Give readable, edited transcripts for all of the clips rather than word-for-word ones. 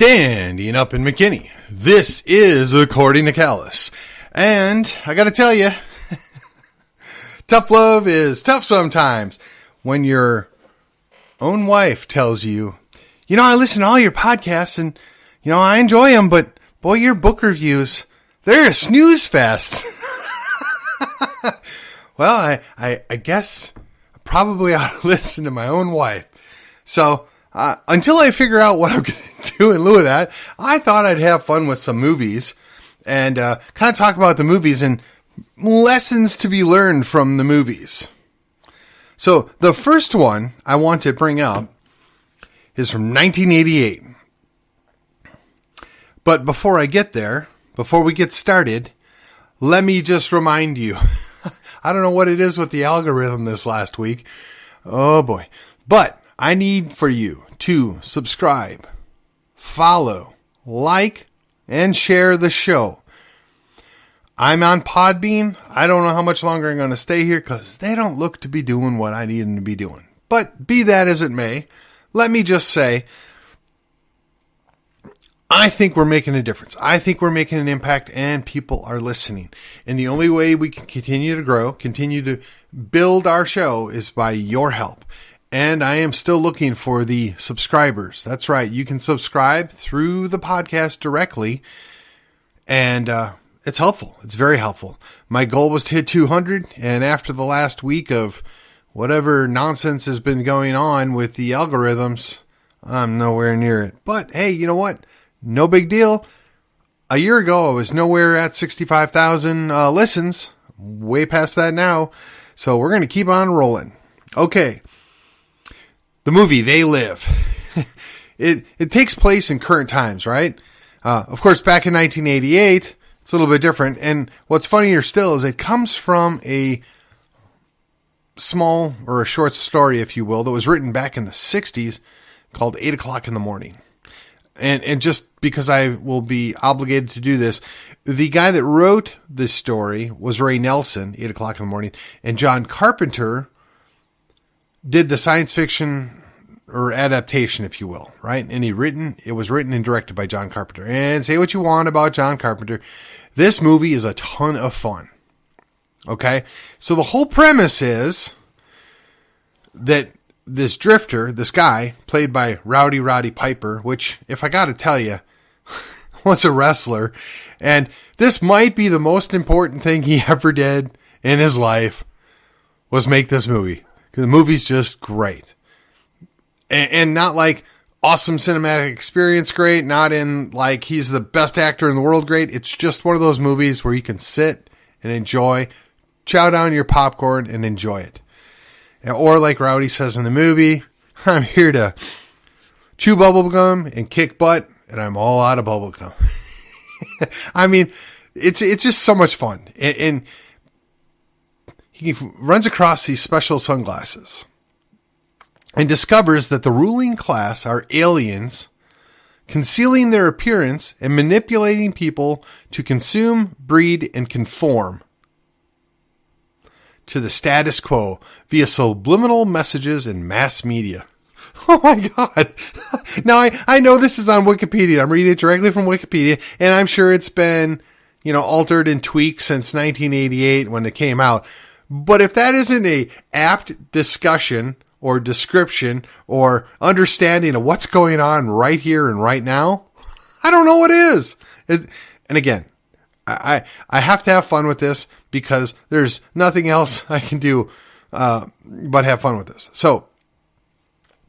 Standing up in McKinney, this is According to Callus. And I gotta tell you, tough love is tough sometimes. When your own wife tells you, I listen to all your podcasts and, I enjoy them, but boy, your book reviews, they're a snooze fest. Well, I guess I probably ought to listen to my own wife. So, until I figure out what I'm going to do in lieu of that, I thought I'd have fun with some movies and kind of talk about the movies and lessons to be learned from the movies. So the first one I want to bring up is from 1988. But before I get there, before we get started, let me just remind you, I don't know what it is with the algorithm this last week. Oh boy. But I need for you to subscribe, follow, like, and share the show. I'm on Podbean. I don't know how much longer I'm going to stay here because they don't look to be doing what I need them to be doing. But be that as it may, let me just say, I think we're making a difference. I think we're making an impact and people are listening. And the only way we can continue to grow, continue to build our show is by your help. And I am still looking for the subscribers. That's right. You can subscribe through the podcast directly. And it's helpful. It's very helpful. My goal was to hit 200. And after the last week of whatever nonsense has been going on with the algorithms, I'm nowhere near it. But hey, you know what? No big deal. A year ago, I was nowhere at 65,000 listens. Way past that now. So we're going to keep on rolling. Okay. The movie, They Live. It takes place in current times, right? Of course, back in 1988, it's a little bit different. And what's funnier still is it comes from a small or a short story, if you will, that was written back in the 60s called 8 o'clock in the morning. And just because I will be obligated to do this, the guy that wrote this story was Ray Nelson, 8 o'clock in the morning, and John Carpenter did the science fiction or adaptation, if you will, right? And it was written and directed by John Carpenter. And say what you want about John Carpenter, this movie is a ton of fun. Okay? So the whole premise is that this drifter, this guy, played by Roddy Piper, which, if I got to tell you, was a wrestler. And this might be the most important thing he ever did in his life, was make this movie. Because the movie's just great. And not like awesome cinematic experience great, not in like he's the best actor in the world great. It's just one of those movies where you can sit and enjoy, chow down your popcorn and enjoy it. Or like Rowdy says in the movie, I'm here to chew bubblegum and kick butt, and I'm all out of bubblegum. I mean, it's just so much fun. And he runs across these special sunglasses and discovers that the ruling class are aliens concealing their appearance and manipulating people to consume, breed, and conform to the status quo via subliminal messages and mass media. Oh my God. Now I know this is on Wikipedia. I'm reading it directly from Wikipedia, and I'm sure it's been, altered and tweaked since 1988 when it came out. But if that isn't a apt discussion or description or understanding of what's going on right here and right now, I don't know what is. And again, I have to have fun with this because there's nothing else I can do but have fun with this. So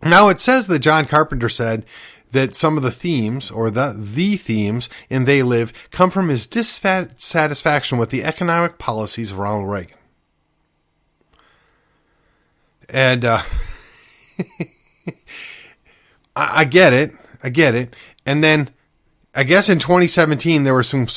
now it says that John Carpenter said that some of the themes or the themes in They Live come from his dissatisfaction with the economic policies of Ronald Reagan. And I get it. And then I guess in 2017 there were some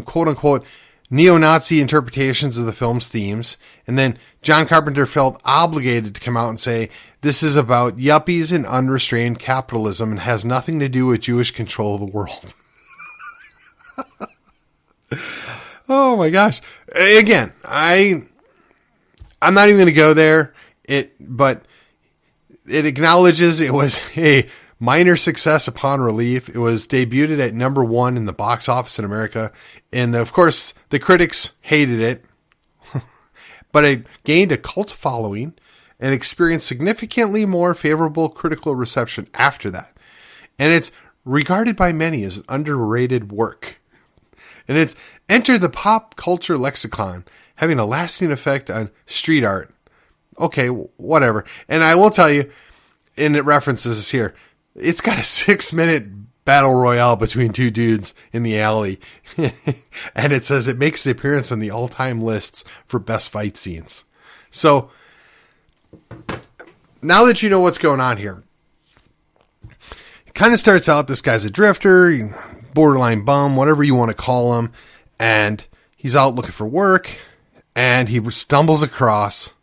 quote unquote neo-Nazi interpretations of the film's themes. And then John Carpenter felt obligated to come out and say, this is about yuppies and unrestrained capitalism and has nothing to do with Jewish control of the world. Oh my gosh. Again, I'm not even going to go there. But it acknowledges it was a minor success upon relief. It was debuted at #1 in the box office in America. And of course, the critics hated it, but it gained a cult following and experienced significantly more favorable critical reception after that. And it's regarded by many as an underrated work. And it's entered the pop culture lexicon, having a lasting effect on street art. Okay, whatever. And I will tell you, and it references this here, it's got a 6-minute battle royale between two dudes in the alley. And it says it makes the appearance on the all-time lists for best fight scenes. So, now that you know what's going on here, it kind of starts out, this guy's a drifter, borderline bum, whatever you want to call him, and he's out looking for work, and he stumbles across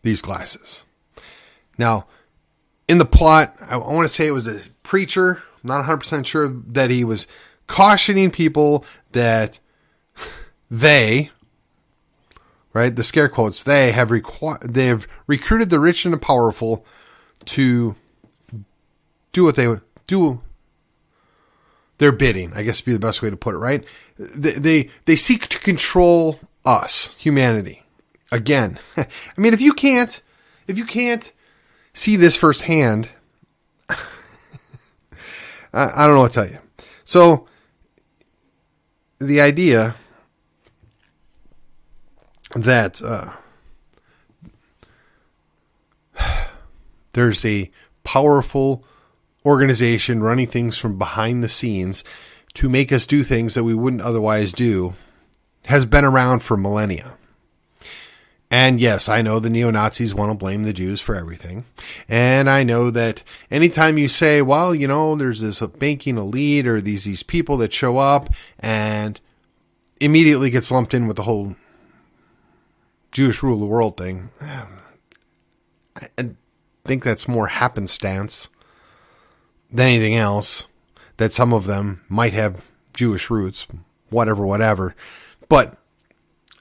these glasses. Now, in the plot, I want to say it was a preacher. I'm not 100% sure that he was cautioning people that they, right, the scare quotes, they have recruited the rich and the powerful to do what they would do, their bidding, I guess would be the best way to put it, right? They seek to control us, humanity. Again, I mean, if you can't see this firsthand, I don't know what to tell you. So, the idea that there's a powerful organization running things from behind the scenes to make us do things that we wouldn't otherwise do has been around for millennia. And yes, I know the neo-Nazis want to blame the Jews for everything. And I know that anytime you say, well, you know, there's this banking elite or these people that show up and immediately gets lumped in with the whole Jewish rule of the world thing. I think that's more happenstance than anything else, that some of them might have Jewish roots, whatever. But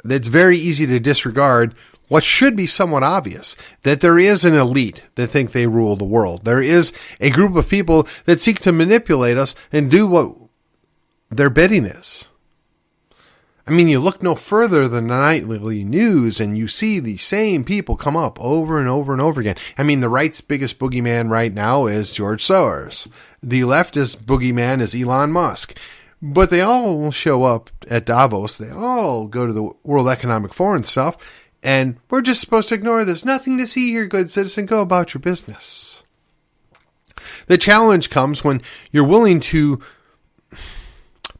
it's very easy to disregard what should be somewhat obvious, that there is an elite that think they rule the world. There is a group of people that seek to manipulate us and do what their bidding is. I mean, you look no further than the nightly news and you see the same people come up over and over and over again. I mean, the right's biggest boogeyman right now is George Soros. The leftist boogeyman is Elon Musk. But they all show up at Davos. They all go to the World Economic Forum and stuff. And we're just supposed to ignore this. Nothing to see here, good citizen. Go about your business. The challenge comes when you're willing to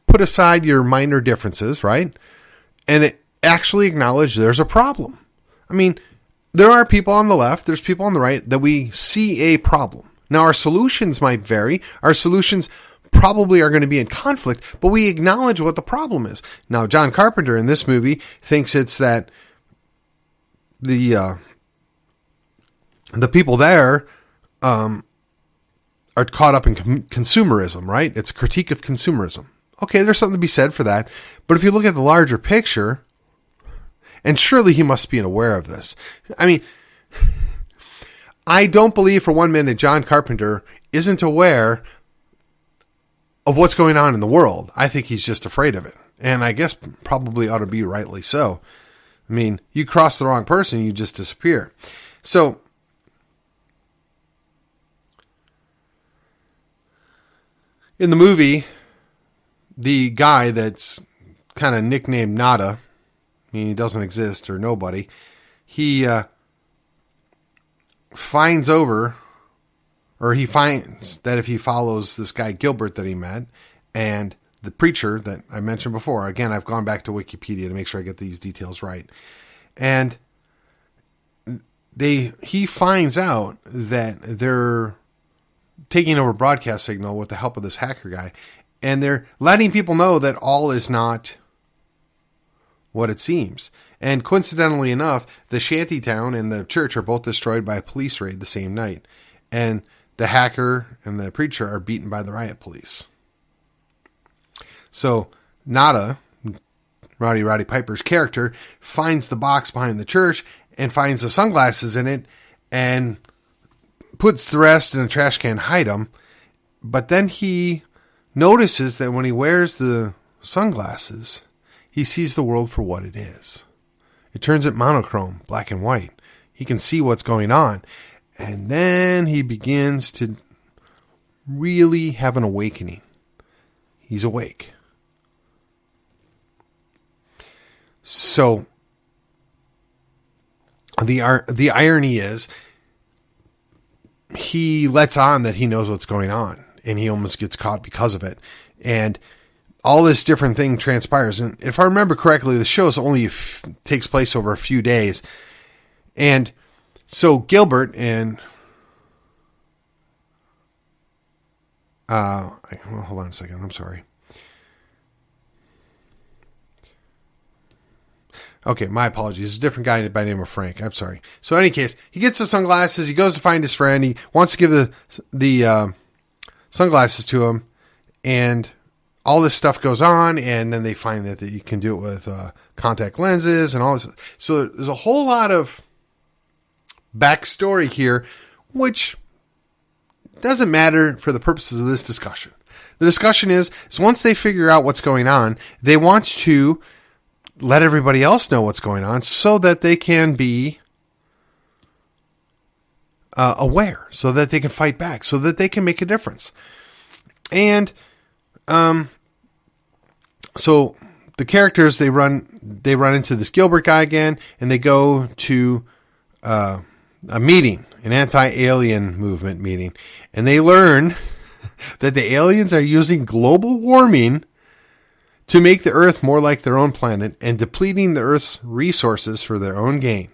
put aside your minor differences, right? And actually acknowledge there's a problem. I mean, there are people on the left, there's people on the right that we see a problem. Now, our solutions might vary. Our solutions probably are going to be in conflict, but we acknowledge what the problem is. Now, John Carpenter in this movie thinks it's that the people there are caught up in consumerism, right? It's a critique of consumerism. Okay, there's something to be said for that. But if you look at the larger picture, and surely he must be aware of this. I mean, I don't believe for 1 minute John Carpenter isn't aware of what's going on in the world. I think he's just afraid of it. And I guess probably ought to be rightly so. I mean, you cross the wrong person, you just disappear. So, in the movie, the guy that's kind of nicknamed Nada, I mean, he doesn't exist or nobody, he finds that if he follows this guy Gilbert that he met and the preacher that I mentioned before, again, I've gone back to Wikipedia to make sure I get these details right. And he finds out that they're taking over broadcast signal with the help of this hacker guy. And they're letting people know that all is not what it seems. And coincidentally enough, the shantytown and the church are both destroyed by a police raid the same night. And the hacker and the preacher are beaten by the riot police. So Nada, Roddy Piper's character, finds the box behind the church and finds the sunglasses in it and puts the rest in a trash can, hide them. But then he notices that when he wears the sunglasses, he sees the world for what it is. It turns it monochrome, black and white. He can see what's going on. And then he begins to really have an awakening. He's awake. So the irony is he lets on that he knows what's going on, and he almost gets caught because of it. And all this different thing transpires. And if I remember correctly, the show only takes place over a few days. And so Gilbert and hold on a second. I'm sorry. Okay, my apologies. It's a different guy by the name of Frank. I'm sorry. So in any case, he gets the sunglasses. He goes to find his friend. He wants to give the sunglasses to him. And all this stuff goes on. And then they find that you can do it with contact lenses and all this. So there's a whole lot of backstory here, which doesn't matter for the purposes of this discussion. The discussion is once they figure out what's going on, they want to let everybody else know what's going on so that they can be aware, so that they can fight back, so that they can make a difference. And so the characters, they run into this Gilbert guy again, and they go to a meeting, an anti-alien movement meeting, and they learn that the aliens are using global warming to make the Earth more like their own planet and depleting the Earth's resources for their own gain.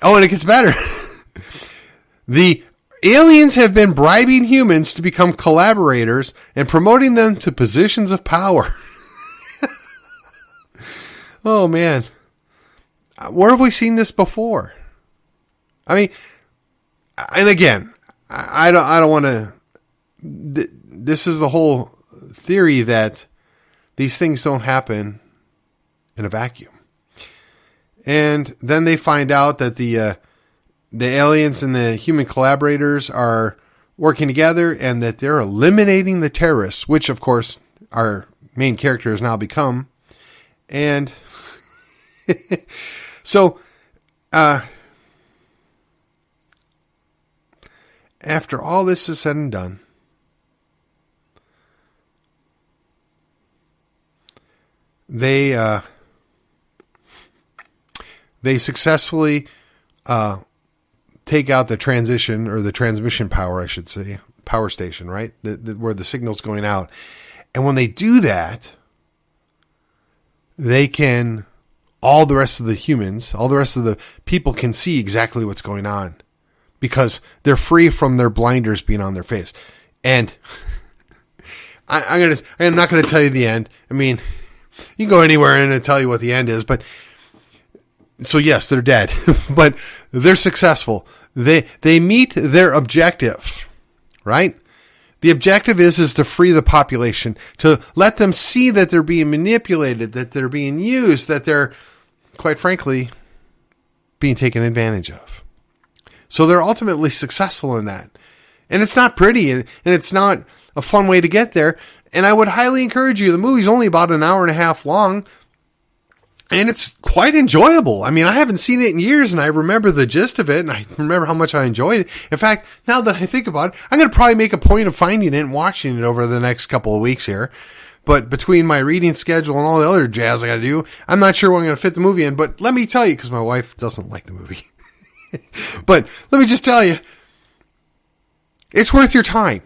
Oh, and it gets better. The aliens have been bribing humans to become collaborators and promoting them to positions of power. Oh, man. Where have we seen this before? I mean, and again, I don't want to... This is the whole theory that these things don't happen in a vacuum. And then they find out that the aliens and the human collaborators are working together and that they're eliminating the terrorists, which, of course, our main character has now become. And so, after all this is said and done, they successfully take out the transition, or the transmission power, I should say, power station, right? Where the signal's going out. And when they do that, they can, all the rest of the humans, all the rest of the people can see exactly what's going on because they're free from their blinders being on their face. And I'm not going to tell you the end. I mean, you can go anywhere and it'll tell you what the end is, but so yes, they're dead, but they're successful. They meet their objective, right? The objective is to free the population, to let them see that they're being manipulated, that they're being used, that they're, quite frankly, being taken advantage of. So they're ultimately successful in that. And it's not pretty, and it's not a fun way to get there. And I would highly encourage you, the movie's only about an hour and a half long, and it's quite enjoyable. I mean, I haven't seen it in years, and I remember the gist of it, and I remember how much I enjoyed it. In fact, now that I think about it, I'm going to probably make a point of finding it and watching it over the next couple of weeks here. But between my reading schedule and all the other jazz I got to do, I'm not sure when I'm going to fit the movie in. But let me tell you, because my wife doesn't like the movie. But let me just tell you, it's worth your time.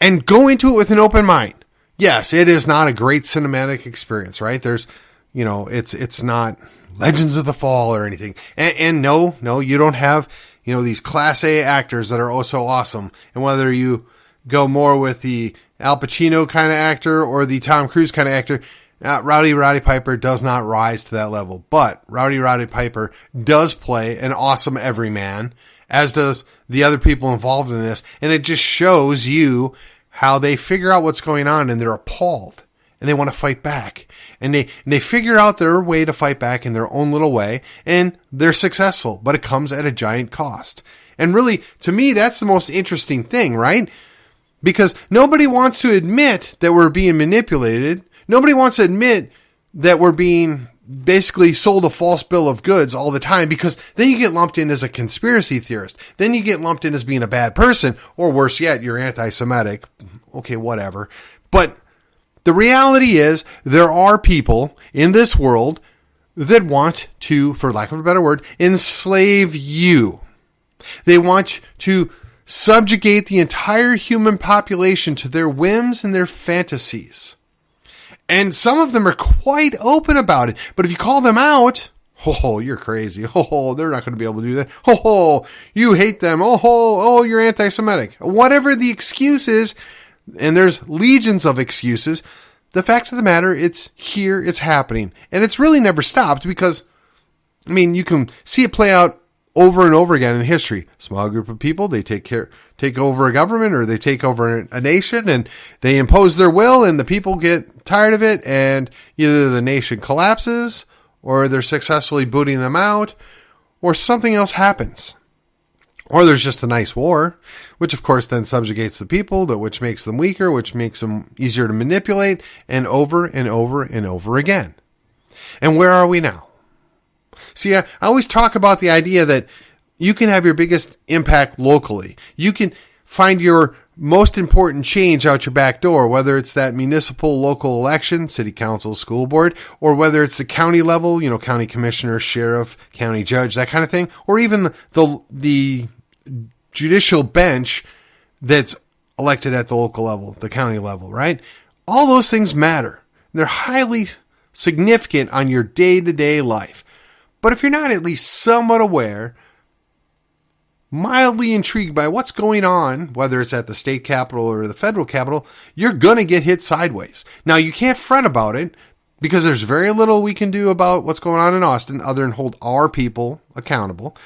And go into it with an open mind. Yes, it is not a great cinematic experience, right? There's, you know, it's not Legends of the Fall or anything. And no, you don't have, you know, these Class A actors that are oh so awesome. And whether you go more with the Al Pacino kind of actor or the Tom Cruise kind of actor, Rowdy Piper does not rise to that level. But Rowdy Piper does play an awesome everyman, as does the other people involved in this. And it just shows you how they figure out what's going on, and they're appalled and they want to fight back. And they figure out their way to fight back in their own little way, and they're successful, but it comes at a giant cost. And really, to me, that's the most interesting thing, right? Because nobody wants to admit that we're being manipulated. Nobody wants to admit that we're being basically sold a false bill of goods all the time, because then you get lumped in as a conspiracy theorist. Then you get lumped in as being a bad person, or worse yet, you're anti-Semitic. Okay, whatever. But the reality is there are people in this world that want to, for lack of a better word, enslave you. They want to subjugate the entire human population to their whims and their fantasies. And some of them are quite open about it. But if you call them out, oh, you're crazy. Oh, they're not going to be able to do that. Oh, you hate them. Oh, you're anti-Semitic. Whatever the excuse is, and there's legions of excuses, the fact of the matter, it's here, it's happening. And it's really never stopped because, I mean, you can see it play out over and over again in history. Small group of people, they take over a government, or they take over a nation, and they impose their will, and the people get tired of it, and either the nation collapses, or they're successfully booting them out, or something else happens. Or there's just a nice war, which of course then subjugates the people, which makes them weaker, which makes them easier to manipulate, and over and over and over again. And where are we now? See, I always talk about the idea that you can have your biggest impact locally. You can find your most important change out your back door, whether it's that municipal local election, city council, school board, or whether it's the county level, county commissioner, sheriff, county judge, that kind of thing, or even the judicial bench that's elected at the local level, the county level, right? All those things matter. They're highly significant on your day-to-day life. But if you're not at least somewhat aware, mildly intrigued by what's going on, whether it's at the state capitol or the federal capitol, you're going to get hit sideways. Now, you can't fret about it because there's very little we can do about what's going on in Austin other than hold our people accountable.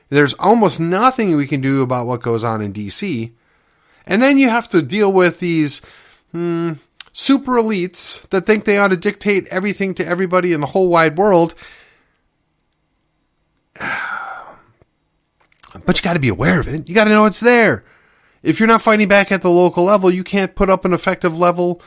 There's almost nothing we can do about what goes on in D.C. And then you have to deal with these super elites that think they ought to dictate everything to everybody in the whole wide world. But you got to be aware of it. You got to know it's there. If you're not fighting back at the local level, you can't put up an effective level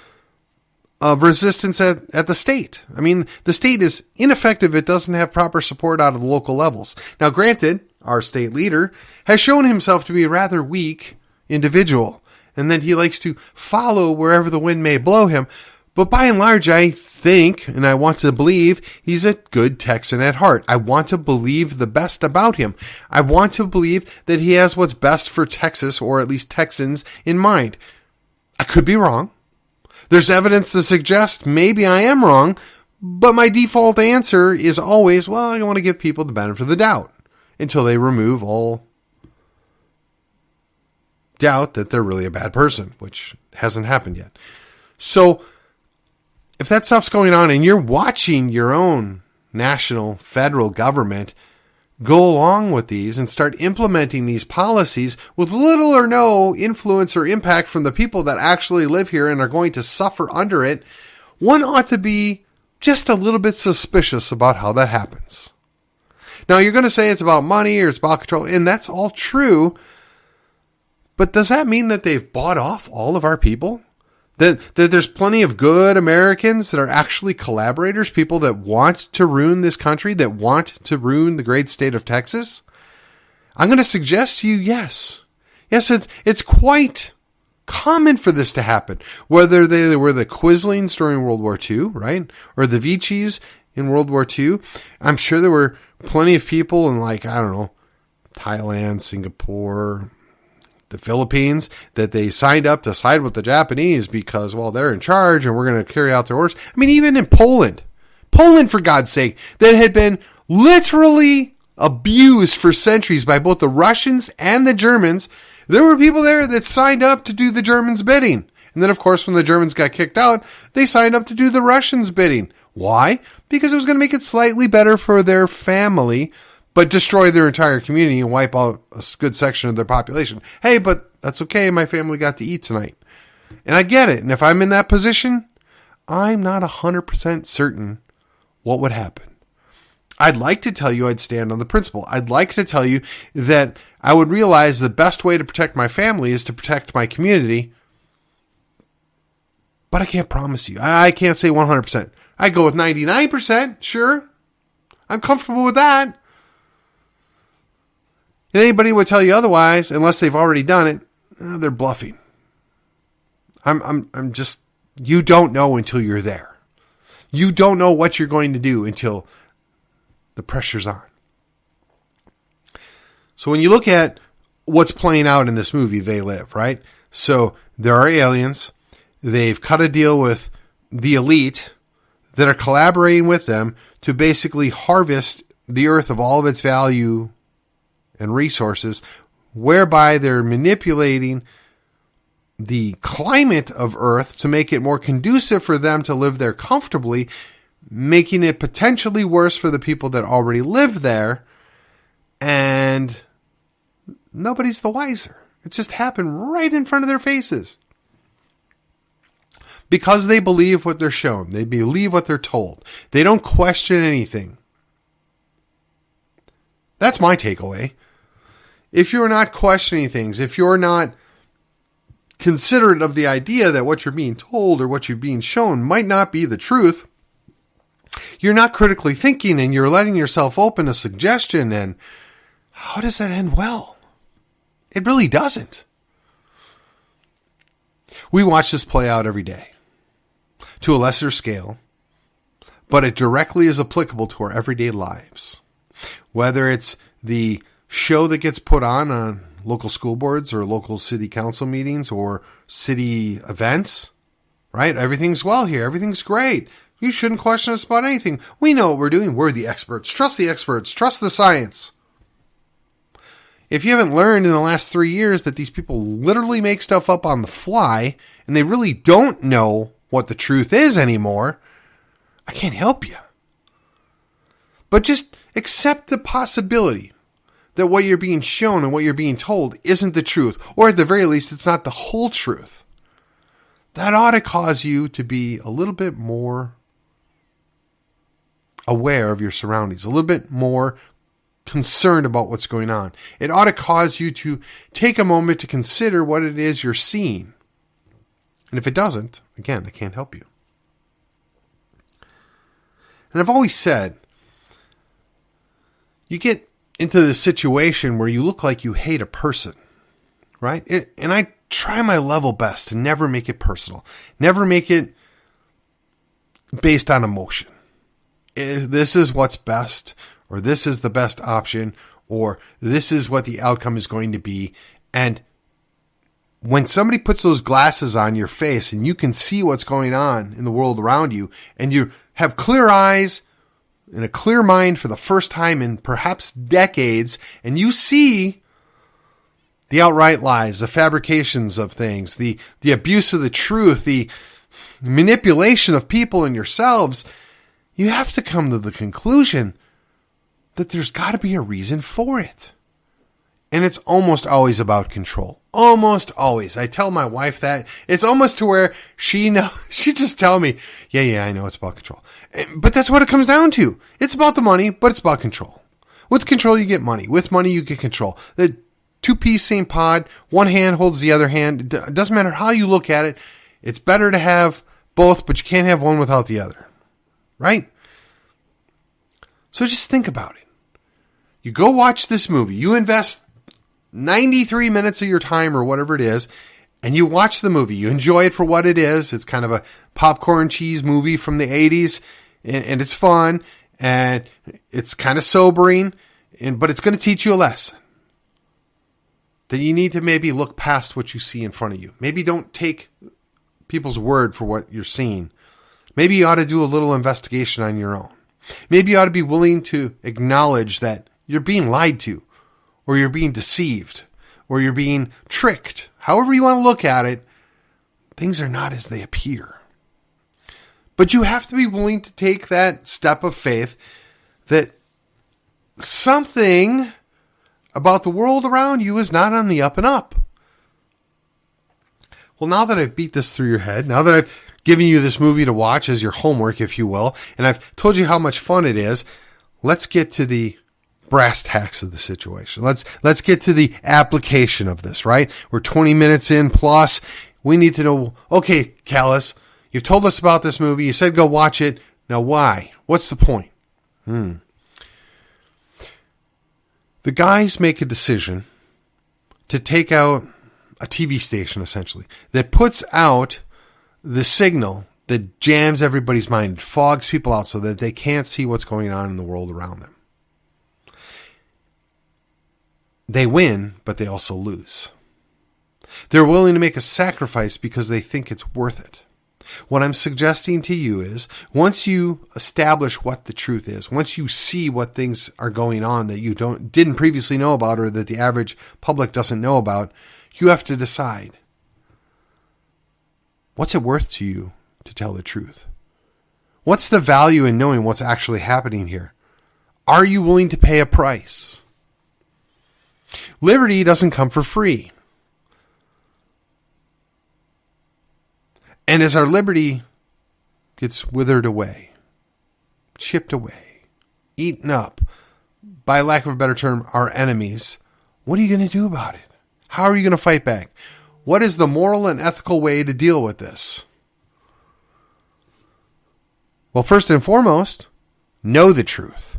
of resistance at the state. I mean, the state is ineffective. It doesn't have proper support out of the local levels. Now, granted, our state leader has shown himself to be a rather weak individual, and that he likes to follow wherever the wind may blow him. But by and large, I think, and I want to believe, he's a good Texan at heart. I want to believe the best about him. I want to believe that he has what's best for Texas, or at least Texans, in mind. I could be wrong. There's evidence to suggest maybe I am wrong, but my default answer is always, well, I want to give people the benefit of the doubt until they remove all doubt that they're really a bad person, which hasn't happened yet. So, if that stuff's going on and you're watching your own national, federal government go along with these and start implementing these policies with little or no influence or impact from the people that actually live here and are going to suffer under it, one ought to be just a little bit suspicious about how that happens. Now, you're going to say it's about money or it's about control, and that's all true, but does that mean that they've bought off all of our people? That there's plenty of good Americans that are actually collaborators, people that want to ruin this country, that want to ruin the great state of Texas? I'm going to suggest to you, yes. Yes, it's quite common for this to happen. Whether they were the Quislings during World War II, right? Or the Vichys in World War II. I'm sure there were plenty of people in, Thailand, Singapore, the Philippines, that they signed up to side with the Japanese because, well, they're in charge and we're going to carry out their orders. I mean, even in Poland, for God's sake, that had been literally abused for centuries by both the Russians and the Germans, there were people there that signed up to do the Germans' bidding. And then, of course, when the Germans got kicked out, they signed up to do the Russians' bidding. Why? Because it was going to make it slightly better for their family, but destroy their entire community and wipe out a good section of their population. Hey, but that's okay. My family got to eat tonight. And I get it. And if I'm in that position, I'm not 100% certain what would happen. I'd like to tell you I'd stand on the principle. I'd like to tell you that I would realize the best way to protect my family is to protect my community. But I can't promise you. I can't say 100%. I go with 99%, sure. I'm comfortable with that. And anybody would tell you otherwise, unless they've already done it, they're bluffing. I'm just, you don't know until you're there. You don't know what you're going to do until the pressure's on. So when you look at what's playing out in this movie, They Live, right? So there are aliens. They've cut a deal with the elite that are collaborating with them to basically harvest the earth of all of its value and resources, whereby they're manipulating the climate of Earth to make it more conducive for them to live there comfortably, making it potentially worse for the people that already live there, and nobody's the wiser. It just happened right in front of their faces. Because they believe what they're shown. They believe what they're told. They don't question anything. That's my takeaway. If you're not questioning things, if you're not considerate of the idea that what you're being told or what you're being shown might not be the truth, you're not critically thinking and you're letting yourself open to suggestion. And how does that end well? It really doesn't. We watch this play out every day to a lesser scale, but it directly is applicable to our everyday lives. Whether it's the show that gets put on local school boards or local city council meetings or city events, right? Everything's well here. Everything's great. You shouldn't question us about anything. We know what we're doing. We're the experts. Trust the experts. Trust the science. If you haven't learned in the last 3 years that these people literally make stuff up on the fly and they really don't know what the truth is anymore, I can't help you. But just accept the possibility that what you're being shown and what you're being told isn't the truth, or at the very least, it's not the whole truth. That ought to cause you to be a little bit more aware of your surroundings, a little bit more concerned about what's going on. It ought to cause you to take a moment to consider what it is you're seeing. And if it doesn't, again, I can't help you. And I've always said, you get into this situation where you look like you hate a person, right? And I try my level best to never make it personal. Never make it based on emotion. This is what's best, or this is the best option, or this is what the outcome is going to be. And when somebody puts those glasses on your face and you can see what's going on in the world around you, and you have clear eyes and a clear mind for the first time in perhaps decades, and you see the outright lies, the fabrications of things, the abuse of the truth, the manipulation of people and yourselves, you have to come to the conclusion that there's got to be a reason for it. And it's almost always about control. Almost always. I tell my wife that. It's almost to where she just tell me, yeah, I know it's about control. But that's what it comes down to. It's about the money, but it's about control. With control, you get money. With money, you get control. The two-piece same pod, one hand holds the other hand. It doesn't matter how you look at it. It's better to have both, but you can't have one without the other. Right? So just think about it. You go watch this movie. You invest 93 minutes of your time or whatever it is, and you watch the movie. You enjoy it for what it is. It's kind of a popcorn cheese movie from the 80s, and it's fun, and it's kind of sobering, but it's going to teach you a lesson. That you need to maybe look past what you see in front of you. Maybe don't take people's word for what you're seeing. Maybe you ought to do a little investigation on your own. Maybe you ought to be willing to acknowledge that you're being lied to, or you're being deceived, or you're being tricked. However you want to look at it, things are not as they appear. But you have to be willing to take that step of faith that something about the world around you is not on the up and up. Well, now that I've beat this through your head, now that I've giving you this movie to watch as your homework, if you will, and I've told you how much fun it is. Let's get to the brass tacks of the situation. Let's get to the application of this, right? We're 20 minutes in plus. We need to know, okay, Callus, you've told us about this movie. You said go watch it. Now why? What's the point? The guys make a decision to take out a TV station, essentially, that puts out the signal that jams everybody's mind, fogs people out so that they can't see what's going on in the world around them. They win, but they also lose. They're willing to make a sacrifice because they think it's worth it. What I'm suggesting to you is, once you establish what the truth is, once you see what things are going on that you didn't previously know about or that the average public doesn't know about, you have to decide, what's it worth to you to tell the truth? What's the value in knowing what's actually happening here? Are you willing to pay a price? Liberty doesn't come for free. And as our liberty gets withered away, chipped away, eaten up, by lack of a better term, our enemies, what are you going to do about it? How are you going to fight back? What is the moral and ethical way to deal with this? Well, first and foremost, know the truth.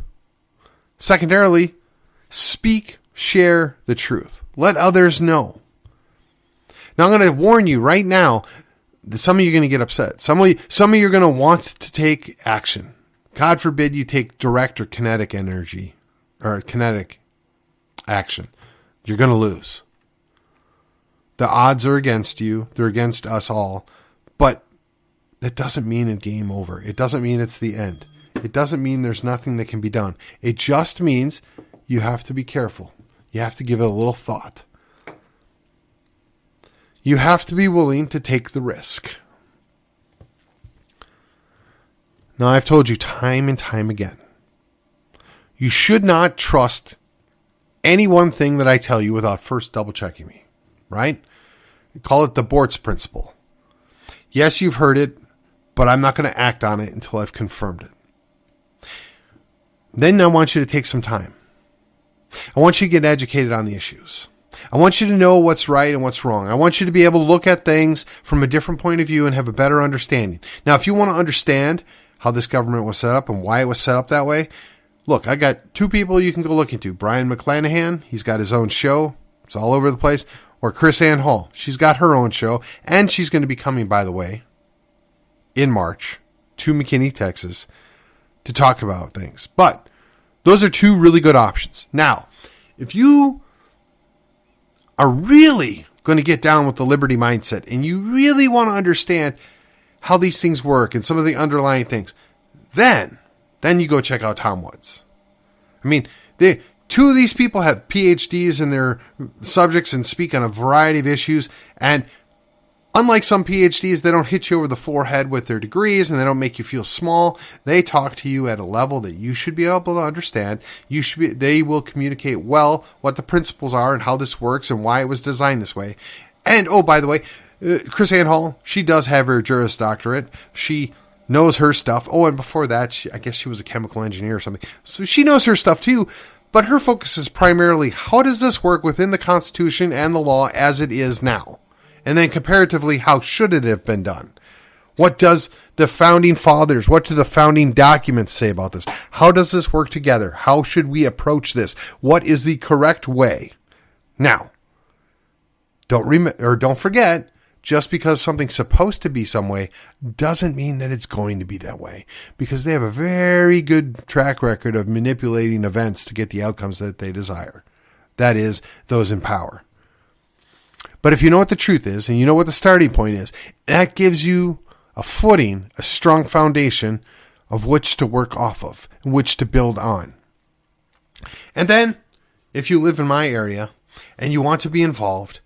Secondarily, share the truth. Let others know. Now, I'm going to warn you right now that some of you are going to get upset. Some of you are going to want to take action. God forbid you take direct or kinetic energy or kinetic action. You're going to lose. The odds are against you. They're against us all. But that doesn't mean it's game over. It doesn't mean it's the end. It doesn't mean there's nothing that can be done. It just means you have to be careful. You have to give it a little thought. You have to be willing to take the risk. Now, I've told you time and time again, you should not trust any one thing that I tell you without first double checking me, right? Call it the Bortz principle. Yes, you've heard it, but I'm not going to act on it until I've confirmed it. Then I want you to take some time. I want you to get educated on the issues. I want you to know what's right and what's wrong. I want you to be able to look at things from a different point of view and have a better understanding. Now, if you want to understand how this government was set up and why it was set up that way, look, I got two people you can go look into. Brian McClanahan, he's got his own show. It's all over the place. Or Chris Ann Hall. She's got her own show. And she's going to be coming, by the way, in March to McKinney, Texas, to talk about things. But those are two really good options. Now, if you are really going to get down with the liberty mindset and you really want to understand how these things work and some of the underlying things, then you go check out Tom Woods. I mean, two of these people have PhDs in their subjects and speak on a variety of issues. And unlike some PhDs, they don't hit you over the forehead with their degrees and they don't make you feel small. They talk to you at a level that you should be able to understand. They will communicate well what the principles are and how this works and why it was designed this way. And, oh, by the way, Chris Ann Hall, she does have her Juris Doctorate. She knows her stuff. Oh, and before that, I guess she was a chemical engineer or something. So she knows her stuff too. But her focus is primarily, how does this work within the Constitution and the law as it is now? And then comparatively, how should it have been done? What does the founding fathers, what do the founding documents say about this? How does this work together? How should we approach this? What is the correct way? Now, don't forget, just because something's supposed to be some way doesn't mean that it's going to be that way, because they have a very good track record of manipulating events to get the outcomes that they desire. That is, those in power. But if you know what the truth is and you know what the starting point is, that gives you a footing, a strong foundation of which to work off of, and which to build on. And then, if you live in my area and you want to be involved,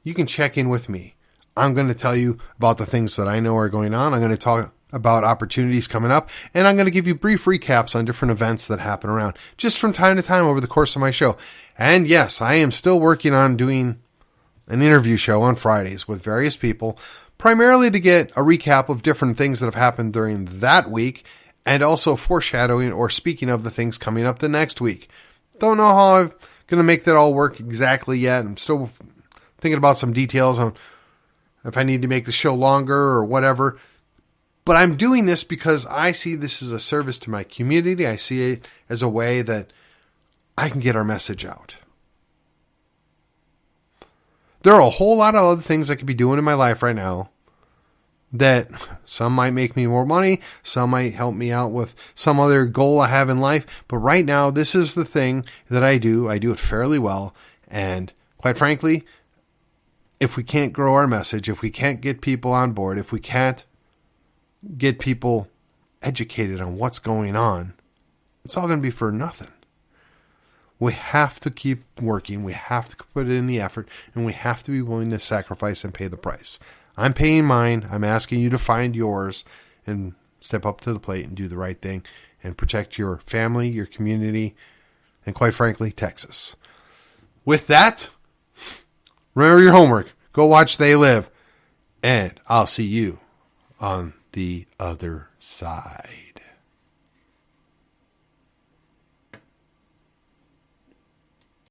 you can check in with me. I'm going to tell you about the things that I know are going on. I'm going to talk about opportunities coming up, and I'm going to give you brief recaps on different events that happen around, just from time to time over the course of my show. And yes, I am still working on doing an interview show on Fridays with various people, primarily to get a recap of different things that have happened during that week, and also foreshadowing or speaking of the things coming up the next week. Don't know how I'm going to make that all work exactly yet. I'm still thinking about some details on if I need to make the show longer or whatever. But I'm doing this because I see this as a service to my community. I see it as a way that I can get our message out. There are a whole lot of other things I could be doing in my life right now that some might make me more money, some might help me out with some other goal I have in life. But right now, this is the thing that I do. I do it fairly well. And quite frankly, if we can't grow our message, if we can't get people on board, if we can't get people educated on what's going on, it's all going to be for nothing. We have to keep working. We have to put in the effort, and we have to be willing to sacrifice and pay the price. I'm paying mine. I'm asking you to find yours and step up to the plate and do the right thing and protect your family, your community, and quite frankly, Texas. With that, remember your homework. Go watch They Live, and I'll see you on the other side.